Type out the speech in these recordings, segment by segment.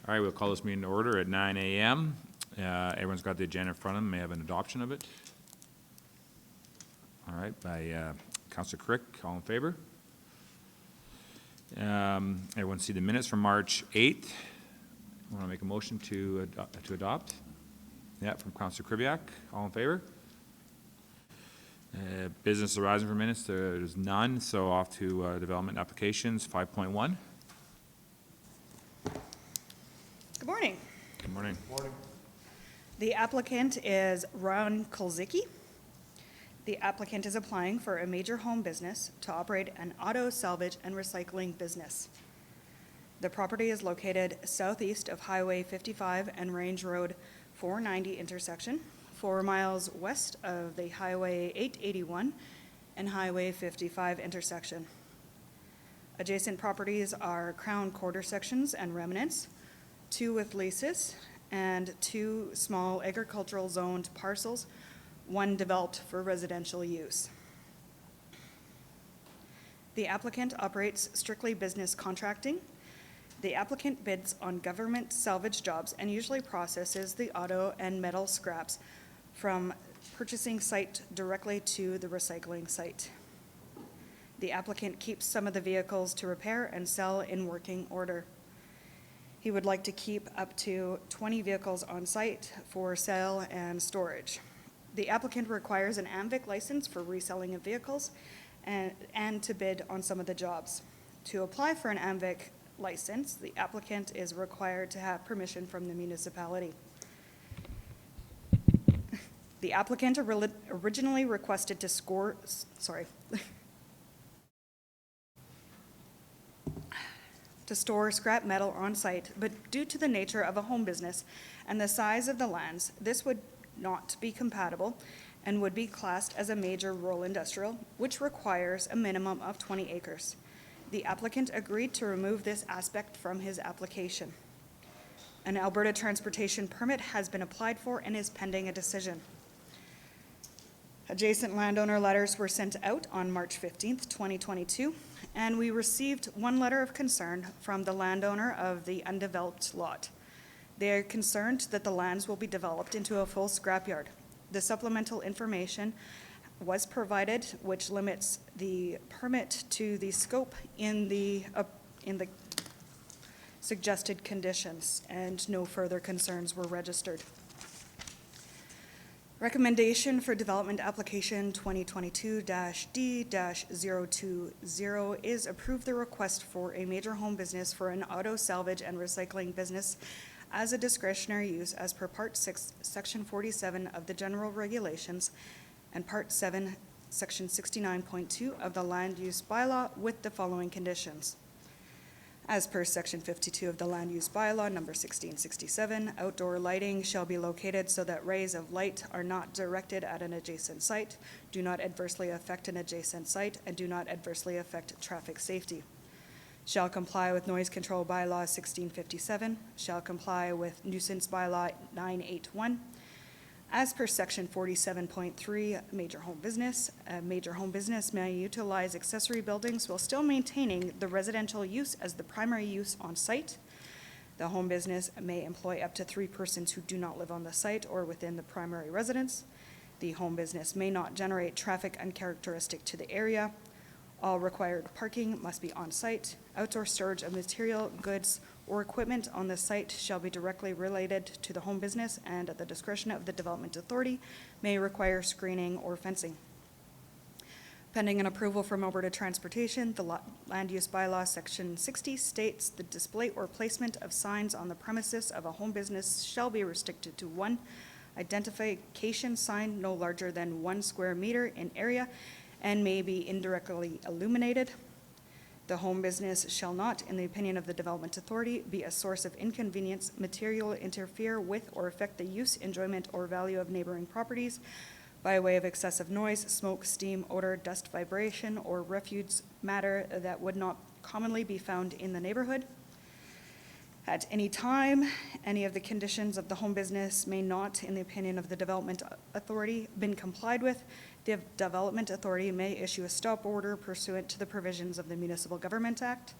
All right, we'll call this meeting to order at 9 a.m. Everyone's got the agenda in front of them. May I have an adoption of it? All right, by Councillor Crick. All in favor? Everyone see the minutes from March 8th. Want to make a motion to adopt? Yeah, from Councillor Kriviak. All in favor? Business arising from minutes, there's none, so off to development applications, 5.1. Good morning. Good morning. Morning. The applicant is Ron Kulzicki. The applicant is applying for a major home business to operate an auto salvage and recycling business. The property is located southeast of Highway 55 and Range Road 490 intersection, 4 miles west of the Highway 881 and Highway 55 intersection. Adjacent properties are Crown quarter sections and remnants, 2 with leases, and 2 small agricultural zoned parcels, 1 developed for residential use. The applicant operates strictly business contracting. The applicant bids on government salvage jobs and usually processes the auto and metal scraps from purchasing site directly to the recycling site. The applicant keeps some of the vehicles to repair and sell in working order. He would like to keep up to 20 vehicles on site for sale and storage. The applicant requires an AMVIC license for reselling of vehicles and to bid on some of the jobs. To apply for an AMVIC license, the applicant is required to have permission from the municipality. The applicant originally requested to store scrap metal on site, but due to the nature of a home business and the size of the lands, this would not be compatible and would be classed as a major rural industrial, which requires a minimum of 20 acres. The applicant agreed to remove this aspect from his application. An Alberta transportation permit has been applied for and is pending a decision. Adjacent landowner letters were sent out on March 15th, 2022, and we received 1 letter of concern from the landowner of the undeveloped lot. They are concerned that the lands will be developed into a full scrapyard. The supplemental information was provided, which limits the permit to the scope in the suggested conditions, and no further concerns were registered. Recommendation for development application 2022-D-020 is approve the request for a major home business for an auto salvage and recycling business as a discretionary use as per Part 6, Section 47 of the General Regulations and Part 7, Section 69.2 of the Land Use Bylaw with the following conditions. As per Section 52 of the Land Use Bylaw, number 1667, outdoor lighting shall be located so that rays of light are not directed at an adjacent site, do not adversely affect an adjacent site, and do not adversely affect traffic safety. Shall comply with Noise Control Bylaw 1657, shall comply with Nuisance Bylaw 981. As per Section 47.3, major home business, a major home business may utilize accessory buildings while still maintaining the residential use as the primary use on site. The home business may employ up to 3 persons who do not live on the site or within the primary residence. The home business may not generate traffic uncharacteristic to the area. All required parking must be on site. Outdoor storage of material, goods, or equipment on the site shall be directly related to the home business and at the discretion of the Development Authority may require screening or fencing. Pending an approval from Alberta Transportation, the Land Use Bylaw Section 60 states the display or placement of signs on the premises of a home business shall be restricted to 1 identification sign no larger than 1 square meter in area and may be indirectly illuminated. The home business shall not, in the opinion of the Development Authority, be a source of inconvenience, material interfere with or affect the use, enjoyment, or value of neighboring properties by way of excessive noise, smoke, steam, odor, dust, vibration, or refuse matter that would not commonly be found in the neighborhood. At any time, any of the conditions of the home business may not, in the opinion of the Development Authority, been complied with. The Development Authority may issue a stop order pursuant to the provisions of the Municipal Government Act.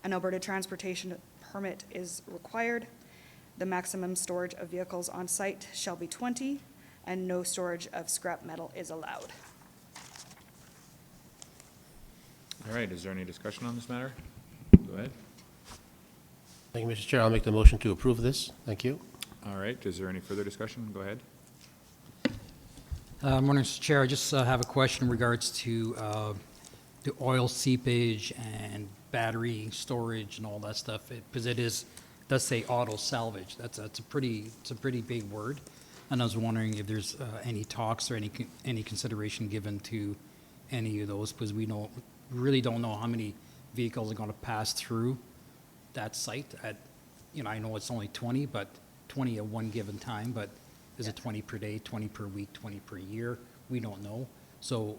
An Alberta Transportation permit is required. The maximum storage of vehicles on site shall be 20, and no storage of scrap metal is allowed. All right, is there any discussion on this matter? Go ahead. Thank you, Mr. Chair. I'll make the motion to approve this. Thank you. All right, is there any further discussion? Go ahead. Morning, Mr. Chair. I just have a question in regards to the oil seepage and battery storage and all that stuff, because it does say auto salvage. It's a pretty big word, and I was wondering if there's any talks or any consideration given to any of those, because we really don't know how many vehicles are going to pass through that site. I know it's only 20, but 20 at one given time, but is it 20 per day, 20 per week, 20 per year? We don't know. So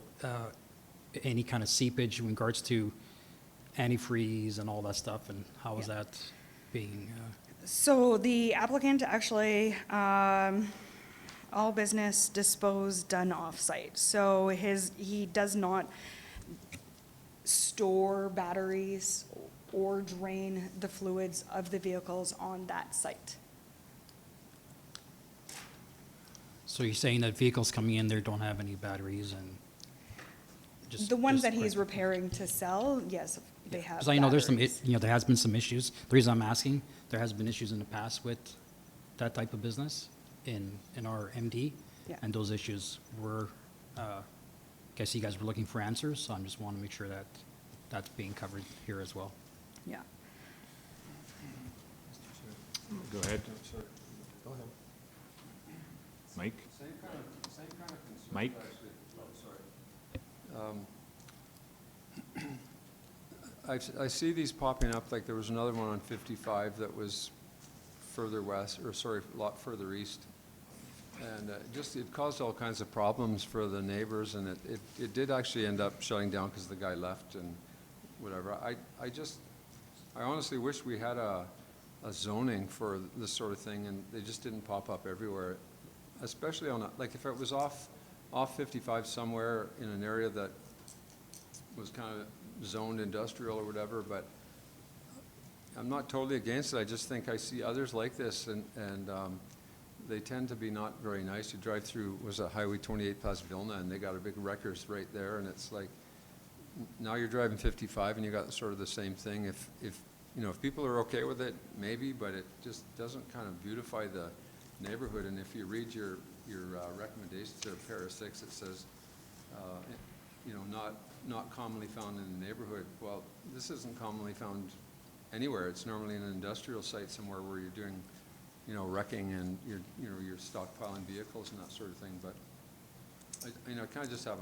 any kind of seepage in regards to antifreeze and all that stuff, and how is that being? So the applicant actually, all business disposed done off-site. So he does not store batteries or drain the fluids of the vehicles on that site. So you're saying that vehicles coming in there don't have any batteries and just? The ones that just- he's repairing to sell, yes, they have Because I know there's batteries. there has been some issues. The reason I'm asking, there has been issues in the past with that type of business in our MD. Yeah. And those issues were, guess you guys were looking for answers, so I'm just want to make sure that that's being covered here as well. Yeah. Go ahead. Go ahead. Mike? Same kind of concern. Mike? Actually. Oh, sorry. I see these popping up, like there was another one on 55 that was further west, or sorry, a lot further east. And it caused all kinds of problems for the neighbors, and it did actually end up shutting down because the guy left and whatever. I honestly wish we had a zoning for this sort of thing, and they just didn't pop up everywhere. Especially like if it was off 55 somewhere in an area that was kind of zoned industrial or whatever, but I'm not totally against it. I just think I see others like this, and they tend to be not very nice. You drive through, was it Highway 28 past Vilna, and they got a big wreckers right there, and it's like, now you're driving 55 and you got sort of the same thing. If people are okay with it, maybe, but it just doesn't kind of beautify the neighborhood. And if you read your recommendations to Para 6, it says, not commonly found in the neighborhood. Well, this isn't commonly found anywhere. It's normally in an industrial site somewhere where you're doing, wrecking and you're stockpiling vehicles and that sort of thing. But I kind of just have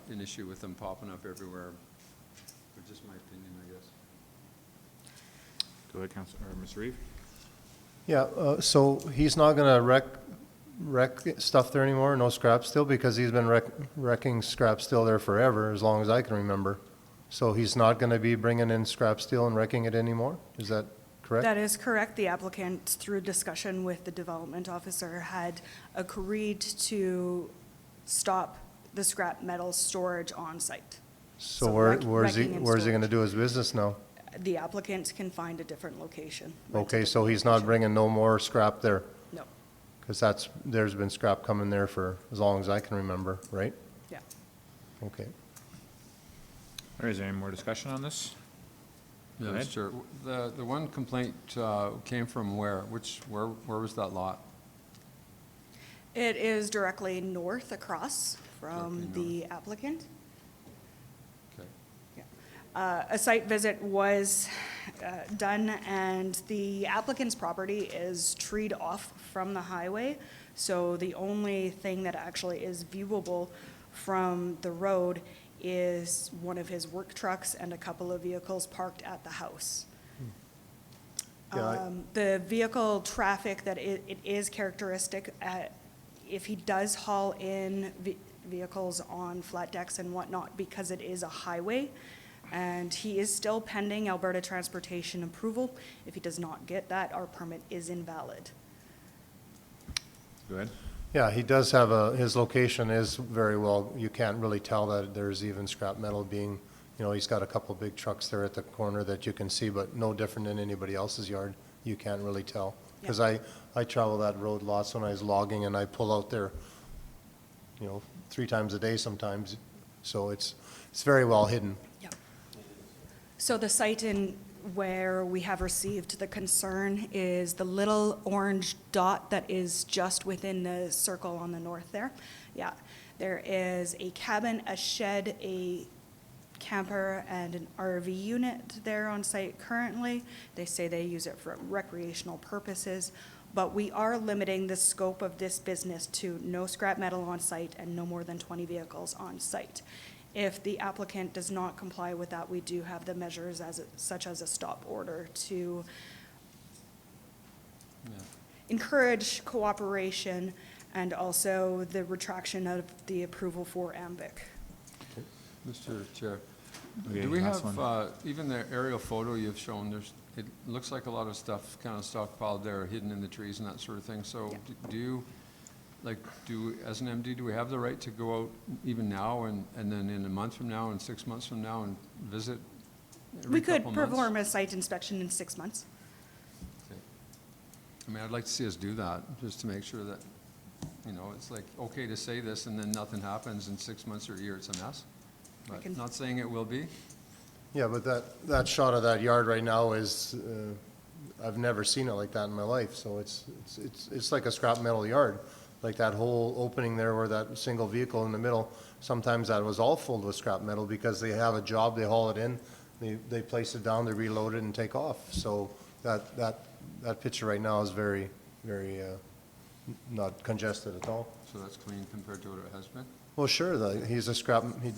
an issue with them popping up everywhere. But just my opinion, I guess. Go ahead, Councilor, or Mr. Reeve. Yeah, so he's not gonna wreck stuff there anymore, no scrap steel, because he's been wrecking scrap steel there forever, as long as I can remember. So he's not gonna be bringing in scrap steel and wrecking it anymore? Is that correct? That is correct. The applicant, through discussion with the development officer, had agreed to stop the scrap metal storage on site. So So where's he wrecking and gonna storage. do his business now? The applicant can find a different location. rent a Okay, so different he's not location. bringing no more scrap there? No, Because there's been scrap coming there for as long as I can remember, right? yeah. Okay. All right, is there any more discussion on this? Go Yeah, ahead. sure. The one complaint came from where? Where was that lot? It is directly north across from Directly the applicant. Okay. A site visit was done, and the applicant's property is treed off from the highway. So the only thing that actually is viewable from the road is one of his work trucks and a couple of vehicles parked at the house. Yeah, The vehicle traffic that it is characteristic, if he does haul in vehicles on flat decks and whatnot, because it is a highway, and he is still pending Alberta transportation approval. If he does not get that, our permit is invalid. Go ahead. Yeah, he does have his location is very well, you can't really tell that there's even scrap metal being You know, he's got a couple big trucks there at the corner that you can see, but no different than anybody else's yard. You can't really tell. Because I travel that road lots when I was logging, and I pull out there, you know, 3 times a day sometimes. So it's very well hidden. Yeah. So the site in where we have received the concern is the little orange dot that is just within the circle on the north there. Yeah, there is a cabin, a shed, a camper, and an RV unit there on site currently. They say they use it for recreational purposes, but we are limiting the scope of this business to no scrap metal on site and no more than 20 vehicles on site. If the applicant does not comply with that, we do have the measures such as a stop order to encourage cooperation and also the retraction of the approval for AMVIC. Mr. Chair, Okay, do we last have, one. even the aerial photo you've shown, it looks like a lot of stuff kind of stockpiled there, hidden in the trees and that sort of thing. So Yeah. do you, as an MD, do we have the right to go out even now and then in a month from now and 6 months from now and visit every We could couple months? perform a site inspection in 6 months. Okay. I mean, I'd like to see us do that, just to make sure that, you know, it's like, okay to say this and then nothing happens in 6 months or a year, it's a mess. But can- not saying it will be. Yeah, but that shot of that yard right now is, I've never seen it like that in my life. So it's like a scrap metal yard. Like that whole opening there where that single vehicle in the middle, sometimes that was all filled with scrap metal because they have a job, they haul it in, they place it down, they reload it and take off. So that picture right now is very, very, not congested at all. So that's clean compared to what it has been. Well, sure, he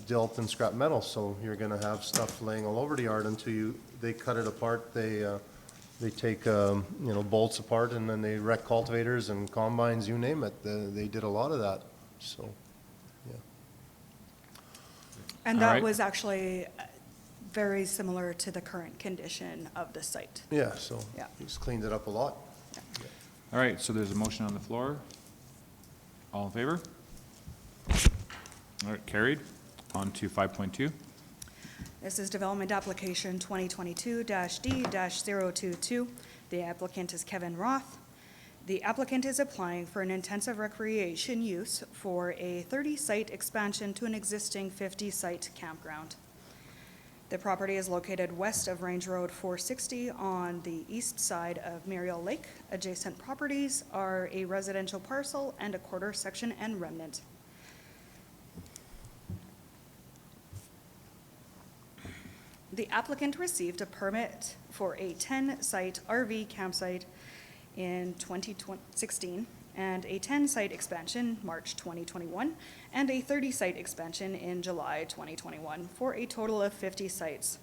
dealt in scrap metal, so you're gonna have stuff laying all over the yard until they cut it apart, they take, you know, bolts apart, and then they wreck cultivators and combines, you name it. They did a lot of that, so, yeah. And All that right. was actually very similar to the current condition of the site. Yeah, so Yeah. he's cleaned it up a lot. All right, so there's a motion on the floor. All in favor? All right, carried. On to 5.2. This is Development Application 2022-D-022. The applicant is Kevin Roth. The applicant is applying for an intensive recreation use for a 30-site expansion to an existing 50-site campground. The property is located west of Range Road 460 on the east side of Muriel Lake. Adjacent properties are a residential parcel and a quarter section and remnant. The applicant received a permit for a 10-site RV campsite in 2016, and a 10-site expansion March 2021, and a 30-site expansion in July 2021, for a total of 50 sites.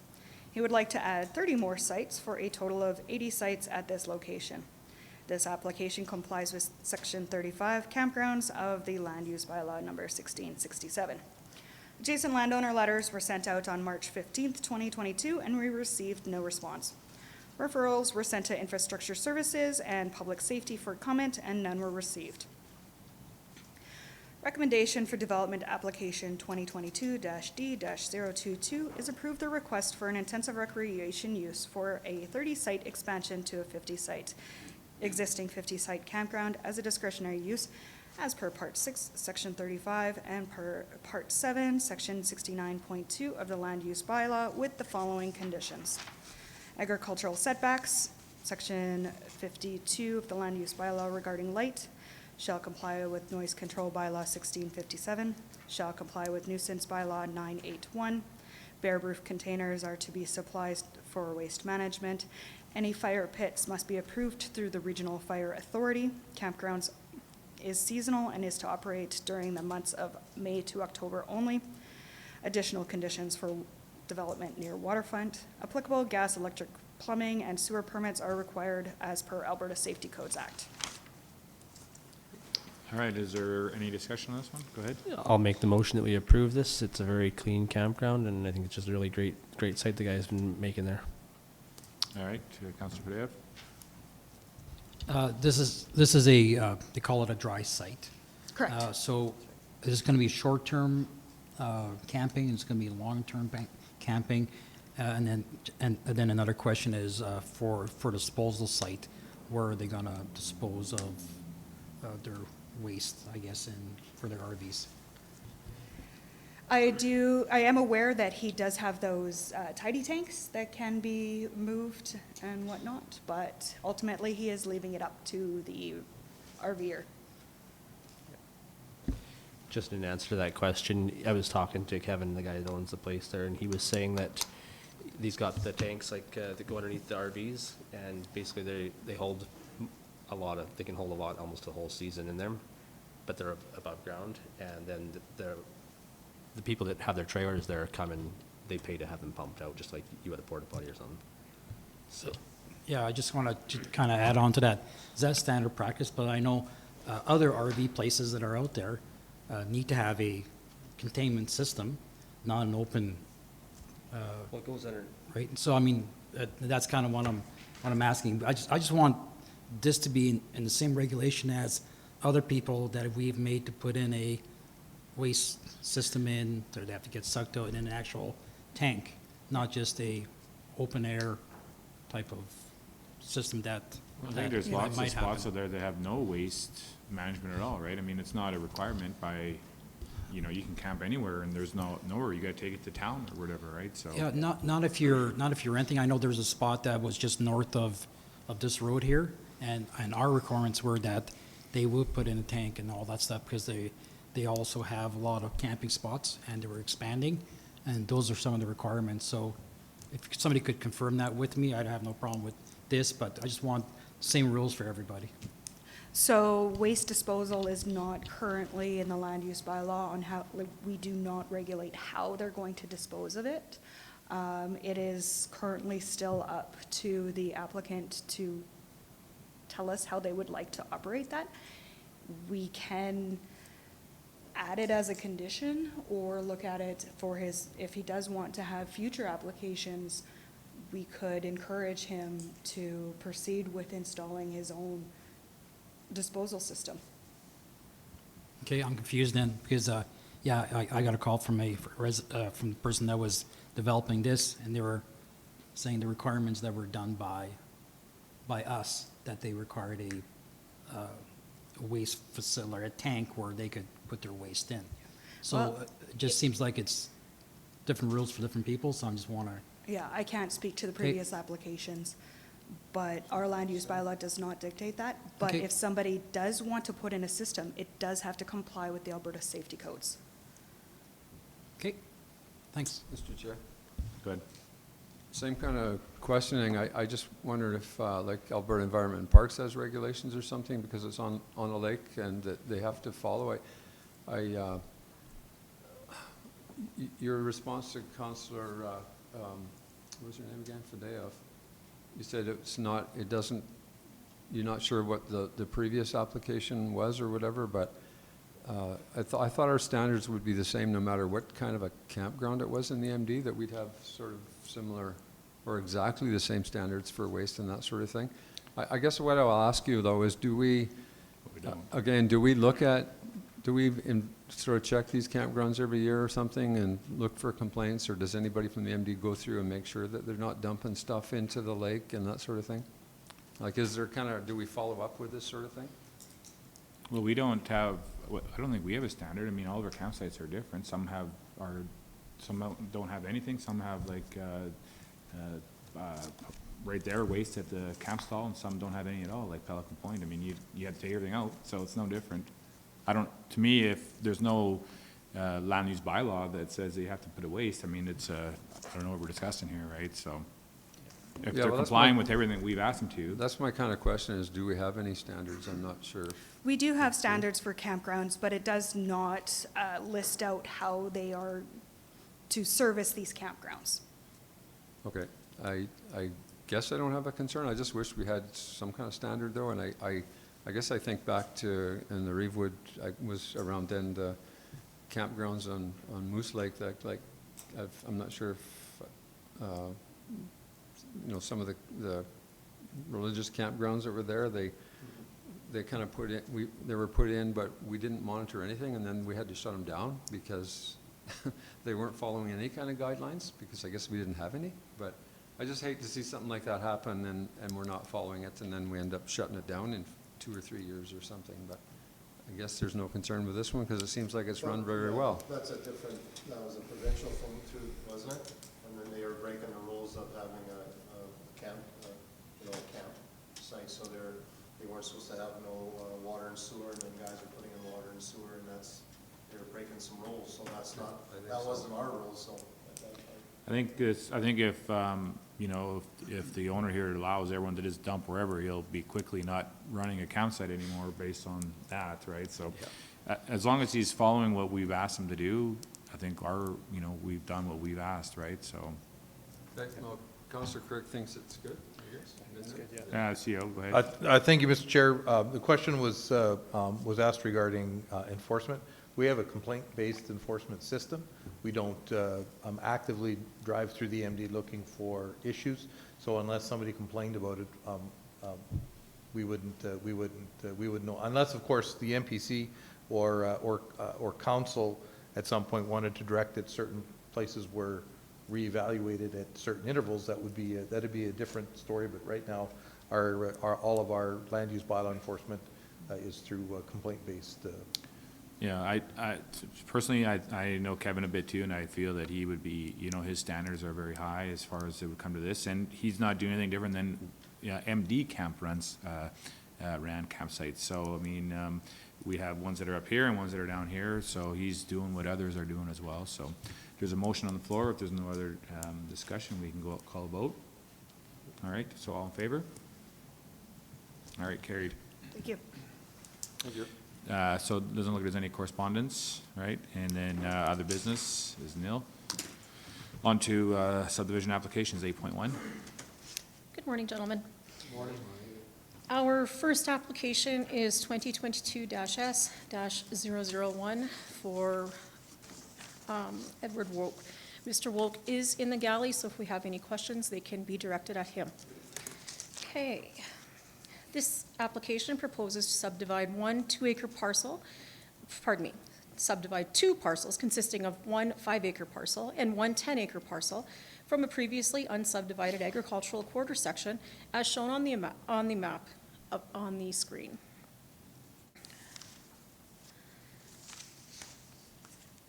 He would like to add 30 more sites for a total of 80 sites at this location. This application complies with Section 35 campgrounds of the Land Use Bylaw number 1667. Adjacent landowner letters were sent out on March 15th, 2022, and we received no response. Referrals were sent to Infrastructure Services and Public Safety for comment, and none were received. Recommendation for Development Application 2022-D-022 is approve the request for an intensive recreation use for a 30-site expansion to a 50-site, existing 50-site campground as a discretionary use as per Part 6, Section 35, and per Part 7, Section 69.2 of the Land Use Bylaw with the following conditions. Agricultural setbacks, Section 52 of the Land Use Bylaw regarding light, shall comply with Noise Control Bylaw 1657, shall comply with Nuisance Bylaw 981. Bare roof containers are to be supplied for waste management. Any fire pits must be approved through the Regional Fire Authority. Campgrounds is seasonal and is to operate during the months of May to October only. Additional conditions for development near waterfront. Applicable gas, electric, plumbing, and sewer permits are required as per Alberta Safety Codes Act. All right, is there any discussion on this one? Go ahead. I'll make the motion that we approve this. It's a very clean campground, and I think it's just a really great site the guy's been making there. All right, Councilor Padev. This is a, they call it a dry site. Correct. So it's going to be short-term camping, it's going to be long-term camping. And then another question is for disposal site, where are they gonna dispose of their waste, I guess, for their RVs? I am aware that he does have those tidy tanks that can be moved and whatnot, but ultimately he is leaving it up to the RVer. Just in answer to that question, I was talking to Kevin, the guy that owns the place there, and he was saying that he's got the tanks like that go underneath the RVs, and basically they hold a lot of, they can hold a lot, almost a whole season in them, but they're above ground, and then the people that have their trailers there come and they pay to have them pumped out, just like you at a porta potty or something. So, Yeah, I just want to kind of add on to that. Is that standard practice? But I know other RV places that are out there need to have a containment system, not an open, what goes under? right? So, I mean, that's kind of what I'm asking. I just want this to be in the same regulation as other people that we've made to put in a waste system in, or they have to get sucked out in an actual tank, not just a open air type of system that. I think there's lots of might spots happen. out there that have no waste management at all, right? I mean, it's not a requirement by, you know, you can camp anywhere and there's nowhere, you gotta take it to town or whatever, right? So, Yeah, not if you're renting. I know there's a spot that was just north of this road here, and our requirements were that they would put in a tank and all that stuff, because they also have a lot of camping spots, and they were expanding, and those are some of the requirements. So if somebody could confirm that with me, I'd have no problem with this, but I just want same rules for everybody. So waste disposal is not currently in the land use bylaw on how, like, we do not regulate how they're going to dispose of it. It is currently still up to the applicant to tell us how they would like to operate that. We can add it as a condition or look at it for his, if he does want to have future applications, we could encourage him to proceed with installing his own disposal system. Okay, I'm confused then, because, yeah, I got a call from from the person that was developing this, and they were saying the requirements that were done by us, that they required a waste facility, or a tank where they could put their waste in. So Well, it just seems like it's different rules for different people, so I just want to, Yeah, I can't speak to the previous applications, but our land use bylaw does not dictate that. But Okay. if somebody does want to put in a system, it does have to comply with the Alberta safety codes. okay, thanks. Mr. Chair? good. Same kind of questioning. I just wondered if, like Alberta Environment and Parks has regulations or something, because it's on a lake and that they have to follow. Your response to Councillor, what was your name again, Fadeev? You said you're not sure what the previous application was or whatever, but I thought our standards would be the same no matter what kind of a campground it was in the MD, that we'd have sort of similar or exactly the same standards for waste and that sort of thing. I guess what I'll ask you though is, do we sort of check these campgrounds every year or something and look for complaints, or does anybody from the MD go through and make sure that they're not dumping stuff into the lake and that sort of thing? Like, do we follow up with this sort of thing? Well, we don't have, I don't think we have a standard. I mean, all of our campsites are different. Some don't have anything. Some have like, right there, waste at the camp stall, and some don't have any at all, like Pelican Point. I mean, you have to take everything out, so it's no different. To me, if there's no land use bylaw that says that you have to put a waste, I mean, I don't know what we're discussing here, right? So if Yeah, they're well, that's complying my- with everything we've asked them to, That's my kind of question, is do we have any standards? I'm not sure. We do have standards for campgrounds, but it does not list out how they are to service these campgrounds. Okay, I guess I don't have a concern. I just wish we had some kind of standard though, and I guess I think back to, in the Reevewood, I was around then, the campgrounds on Moose Lake, that like, I'm not sure if, some of the religious campgrounds that were there, they kind of they were put in, but we didn't monitor anything, and then we had to shut them down because, they weren't following any kind of guidelines, because I guess we didn't have any, but I just hate to see something like that happen and we're not following it, and then we end up shutting it down in 2 or 3 years or something, but I guess there's no concern with this one, because it seems like it's run very well. That's a different, that was a provincial thing too, wasn't it? And then they were breaking the rules of having a camp, campsite, so they weren't supposed to have no water and sewer, and then guys are putting in water and sewer, and they were breaking some rules, so that wasn't our rules, so. I think if, you know, if the owner here allows everyone to just dump wherever, he'll be quickly not running a campsite anymore based on that, right? So, as long as he's following what we've asked him to do, I think we've done what we've asked, right? So. Okay, well, Councillor Crick thinks it's good, I guess. It's good, yeah. CEO, go ahead. Thank you, Mr. Chair. The question was asked regarding enforcement. We have a complaint-based enforcement system. We don't actively drive through the MD looking for issues. So unless somebody complained about it, we wouldn't know. Unless, of course, the MPC or council at some point wanted to direct that certain places were reevaluated at certain intervals, that'd be a different story. But right now, all of our land use bylaw enforcement is through complaint-based. Yeah, I personally, I know Kevin a bit too, and I feel that he would be, his standards are very high as far as it would come to this, and he's not doing anything different than MD Camp ran campsites. So, I mean, we have ones that are up here and ones that are down here, so he's doing what others are doing as well. So there's a motion on the floor. If there's no other discussion, we can go call a vote. All right, so all in favor? All right, carried. Thank you. Thank you. So it doesn't look like there's any correspondence, right? And then other business is nil. On to subdivision applications, 8.1. Good morning, gentlemen. Morning. Our first application is 2022-S-001 for Edward Wolk. Mr. Wolk is in the galley, so if we have any questions, they can be directed at him. Okay. This application proposes to subdivide one 2-acre parcel, subdivide 2 parcels consisting of one 5-acre parcel and one 10-acre parcel from a previously unsubdivided agricultural quarter section as shown on the map on the screen.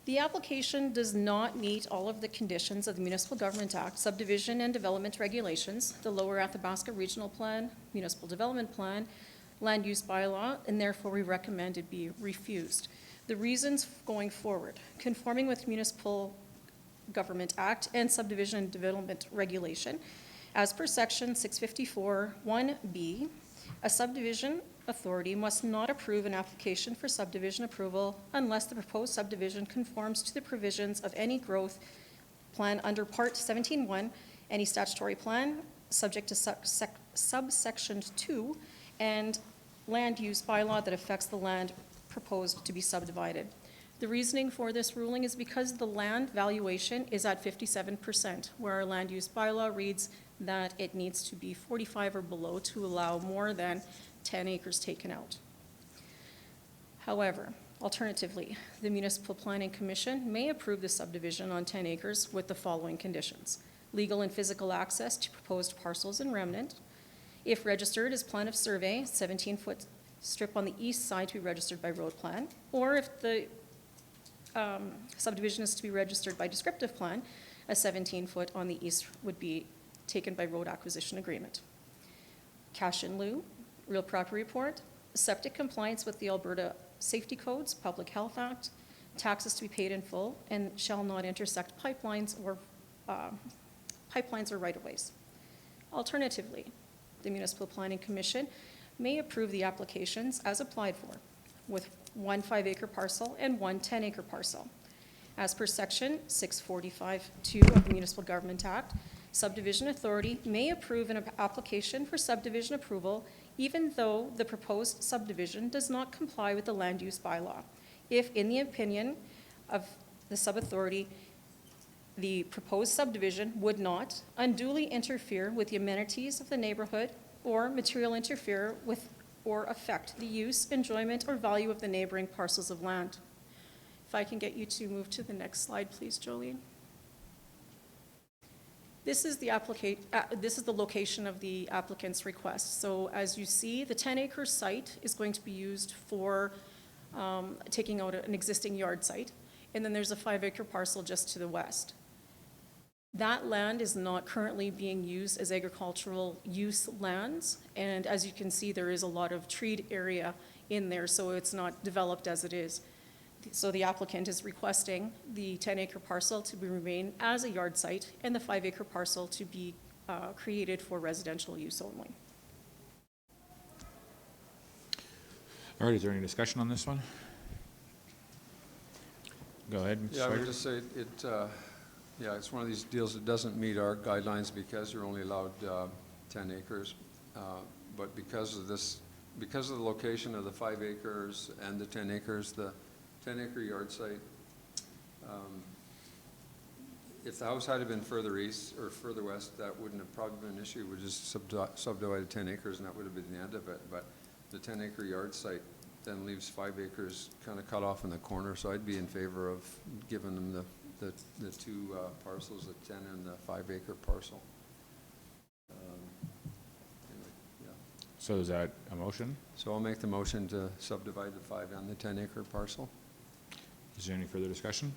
The application does not meet all of the conditions of the Municipal Government Act, Subdivision and Development Regulations, the Lower Athabasca Regional Plan, Municipal Development Plan, Land Use Bylaw, and therefore we recommend it be refused. The reasons going forward: conforming with Municipal Government Act and Subdivision and Development Regulation, as per Section 654(1)(b), a subdivision authority must not approve an application for subdivision approval unless the proposed subdivision conforms to the provisions of any growth plan under Part 17.1, any statutory plan, subject to subsection 2, and land use bylaw that affects the land proposed to be subdivided. The reasoning for this ruling is because the land valuation is at 57%, where our land use bylaw reads that it needs to be 45 or below to allow more than 10 acres taken out. However, alternatively, the Municipal Planning Commission may approve the subdivision on 10 acres with the following conditions: legal and physical access to proposed parcels and remnant. If registered as plan of survey, 17-foot strip on the east side to be registered by road plan, or if the subdivision is to be registered by descriptive plan, a 17-foot on the east would be taken by road acquisition agreement. Cash in lieu, real property report, septic compliance with the Alberta Safety Codes, Public Health Act, taxes to be paid in full, and shall not intersect pipelines or right-of-ways. Alternatively, the Municipal Planning Commission may approve the applications as applied for, with one 5-acre parcel and one 10-acre parcel. As per Section 645(2) of the Municipal Government Act, subdivision authority may approve an application for subdivision approval even though the proposed subdivision does not comply with the land use bylaw, if, in the opinion of the sub-authority, the proposed subdivision would not unduly interfere with the amenities of the neighborhood or material interfere with or affect the use, enjoyment, or value of the neighboring parcels of land. If I can get you to move to the next slide, please, Jolene. This is the location of the applicant's request. So as you see, the 10-acre site is going to be used for taking out an existing yard site. And then there's a 5-acre parcel just to the west. That land is not currently being used as agricultural use lands. And as you can see, there is a lot of treed area in there, so it's not developed as it is. So the applicant is requesting the 10-acre parcel to remain as a yard site and the 5-acre parcel to be created for residential use only. All right, is there any discussion on this one? Go ahead, Mr. Yeah, I would Swiger. just say yeah, it's one of these deals that doesn't meet our guidelines because you're only allowed 10 acres. But because of the location of the 5 acres and the 10 acres, the 10-acre yard site, if the house had been further east or further west, that wouldn't have probably been an issue. We just subdivided 10 acres and that would have been the end of it. But the 10-acre yard site then leaves 5 acres kind of cut off in the corner. So I'd be in favor of giving them the two parcels, the 10 and the 5-acre parcel. Anyway, yeah. So is that a motion? So I'll make the motion to subdivide the 5 and the 10-acre parcel. Is there any further discussion?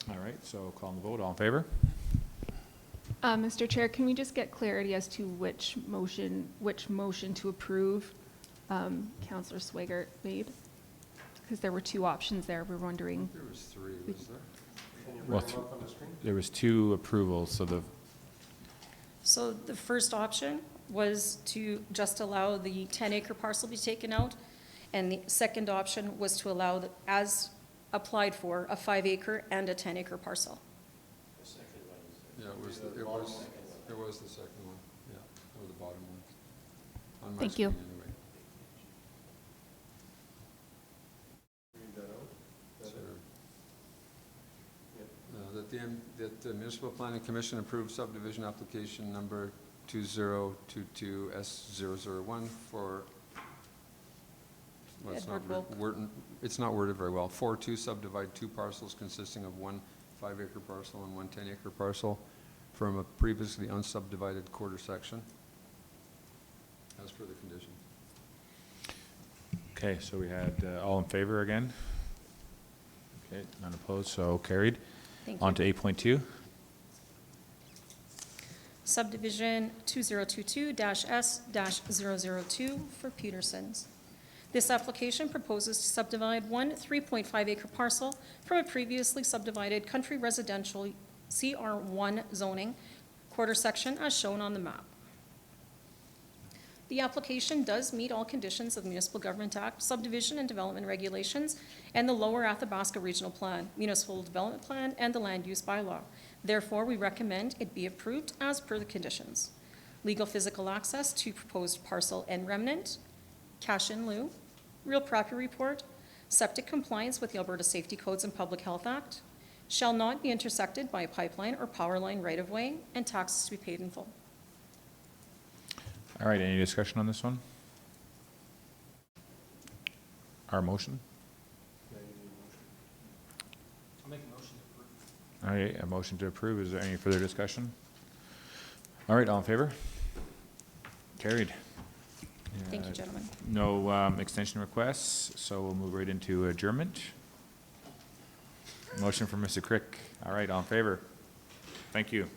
All right, so calling the vote, all in favor? Mr. Chair, can we just get clarity as to which motion to approve Councillor Swigert made? Because there were 2 options there. We're wondering. There was 3, was there? Well, there was 2 approvals, So the first option was to just allow the 10-acre parcel to be taken out. And the second option was to allow, as applied for, a 5-acre and a 10-acre parcel. Yeah, it was the second one, yeah, or the bottom one. On my Thank you. screen anyway. That the Municipal Planning Commission approved subdivision application number 2022S001 for, well, it's not worded very well. 4-2 subdivide 2 parcels consisting of 1 5-acre parcel and 1 10-acre parcel from a previously unsubdivided quarter section, as per the condition. okay, so we had all in favor again? Okay, none opposed, so carried. Thank you. On to 8.2. Subdivision 2022-S-002 for Petersons. This application proposes to subdivide 1 3.5-acre parcel from a previously subdivided country residential CR1 zoning quarter section as shown on the map. The application does meet all conditions of the Municipal Government Act, Subdivision and Development Regulations, and the Lower Athabasca Regional Plan, Municipal Development Plan, and the Land Use Bylaw. Therefore, we recommend it be approved as per the conditions. Legal physical access to proposed parcel and remnant, cash in lieu, real property report, septic compliance with the Alberta Safety Codes and Public Health Act, shall not be intersected by a pipeline or power line right-of-way, and taxes to be paid in full. All right, any discussion on this one? Our motion? I'll make a motion to approve. All right, a motion to approve. Is there any further discussion? All right, all in favor? Carried. Thank you, gentlemen. No extension requests, so we'll move right into adjournment. Motion from Mr. Crick. All right, all in favor? Thank you.